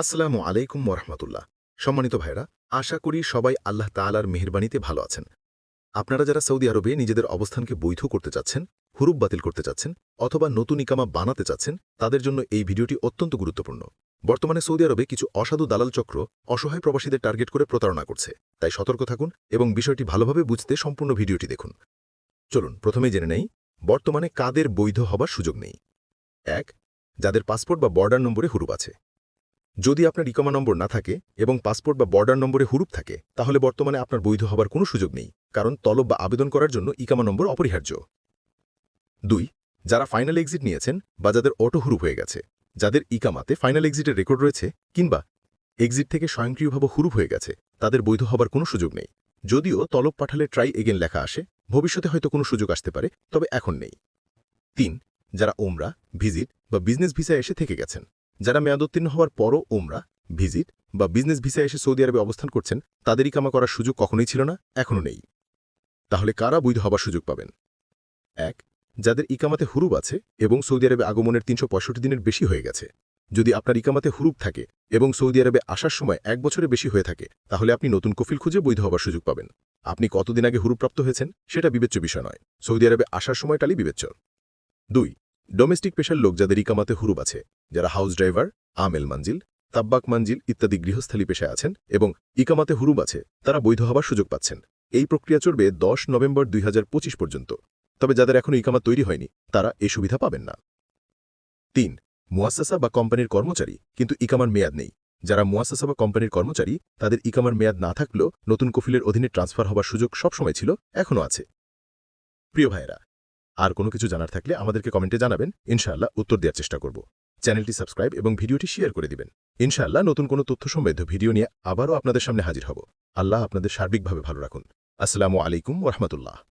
আসসালামু আলাইকুম ওরহমতুল্লাহ। সম্মানিত ভাইরা, আশা করি সবাই আল্লাহ তাআলার মেহেরবানিতে ভালো আছেন। আপনারা যারা সৌদি আরবে নিজেদের অবস্থানকে বৈধ করতে চাচ্ছেন, হুরুপ বাতিল করতে চাচ্ছেন অথবা নতুন ইকামা বানাতে চাচ্ছেন, তাদের জন্য এই ভিডিওটি অত্যন্ত গুরুত্বপূর্ণ। বর্তমানে সৌদি আরবে কিছু অসাধু দালাল চক্র অসহায় প্রবাসীদের টার্গেট করে প্রতারণা করছে, তাই সতর্ক থাকুন এবং বিষয়টি ভালোভাবে বুঝতে সম্পূর্ণ ভিডিওটি দেখুন। চলুন প্রথমেই জেনে নেই বর্তমানে কাদের বৈধ হবার সুযোগ নেই। ১. যাদের পাসপোর্ট বা বর্ডার নম্বরে হুরুপ আছে। যদি আপনার ইকামা নম্বর না থাকে এবং পাসপোর্ট বা বর্ডার নম্বরে হুরুপ থাকে, তাহলে বর্তমানে আপনার বৈধ হবার কোনো সুযোগ নেই, কারণ তলব বা আবেদন করার জন্য ইকামা নম্বর অপরিহার্য। ২. যারা ফাইনাল এক্সিট নিয়েছেন বা যাদের অটো হুরুপ হয়ে গেছে, যাদের ইকামাতে ফাইনাল এক্সিটের রেকর্ড রয়েছে কিংবা এক্সিট থেকে স্বয়ংক্রিয়ভাবে হুরুপ হয়ে গেছে, তাদের বৈধ হবার কোনো সুযোগ নেই। যদিও তলব পাঠালে ট্রাই এগেন লেখা আসে, ভবিষ্যতে হয়তো কোনো সুযোগ আসতে পারে, তবে এখন নেই। ৩. যারা ওমরা, ভিজিট বা বিজনেস ভিসায় এসে থেকে গেছেন। যারা মেয়াদোত্তীর্ণ হওয়ার পরও ওমরা, ভিজিট বা বিজনেস ভিসায় এসে সৌদি আরবে অবস্থান করছেন, তাদের ইকামা করার সুযোগ কখনোই ছিল না, এখনও নেই। তাহলে কারা বৈধ হবার সুযোগ পাবেন? ১. যাদের ইকামাতে হুরুপ আছে এবং সৌদি আরবে আগমনের ৩৬৫ দিনের বেশি হয়ে গেছে। যদি আপনার ইকামাতে হুরুপ থাকে এবং সৌদি আরবে আসার সময় ১ বছরের বেশি হয়ে থাকে, তাহলে আপনি নতুন কফিল খুঁজে বৈধ হবার সুযোগ পাবেন। আপনি কতদিন আগে হুরুপ্রাপ্ত হয়েছেন সেটা বিবেচ্য বিষয় নয়, সৌদি আরবে আসার সময়টাই বিবেচ্য। ২. ডোমেস্টিক পেশার লোক যাদের ইকামাতে হুরুপ আছে, যারা হাউস ড্রাইভার, আমেল মানজিল, তাব্বাক মানজিল ইত্যাদি গৃহস্থালী পেশায় আছেন এবং ইকামাতে হুরুপ আছে, তারা বৈধ হবার সুযোগ পাচ্ছেন। এই প্রক্রিয়া চলবে ১০ নভেম্বর ২০২৫ পর্যন্ত। তবে যাদের এখনও ইকামা তৈরি হয়নি, তারা এই সুবিধা পাবেন না। ৩. মুয়াসসাসা বা কোম্পানির কর্মচারী কিন্তু ইকামার মেয়াদ নেই। যারা মুয়াসসাসা বা কোম্পানির কর্মচারী, তাদের ইকামার মেয়াদ না থাকলেও নতুন কফিলের অধীনে ট্রান্সফার হবার সুযোগ সবসময় ছিল, এখনও আছে। প্রিয় ভাইয়েরা, আর কোনো কিছু জানার থাকলে আমাদেরকে কমেন্টে জানাবেন, ইনশাআল্লাহ উত্তর দেওয়ার চেষ্টা করব। চ্যানেলটি সাবস্ক্রাইব এবং ভিডিওটি শেয়ার করে দিবেন। ইনশাআল্লাহ নতুন কোনো তথ্য সমৃদ্ধ ভিডিও নিয়ে আবারও আপনাদের সামনে হাজির হব। আল্লাহ আপনাদের সার্বিকভাবে ভালো রাখুন। আসসালামু আলাইকুম ওরহমতুল্লাহ।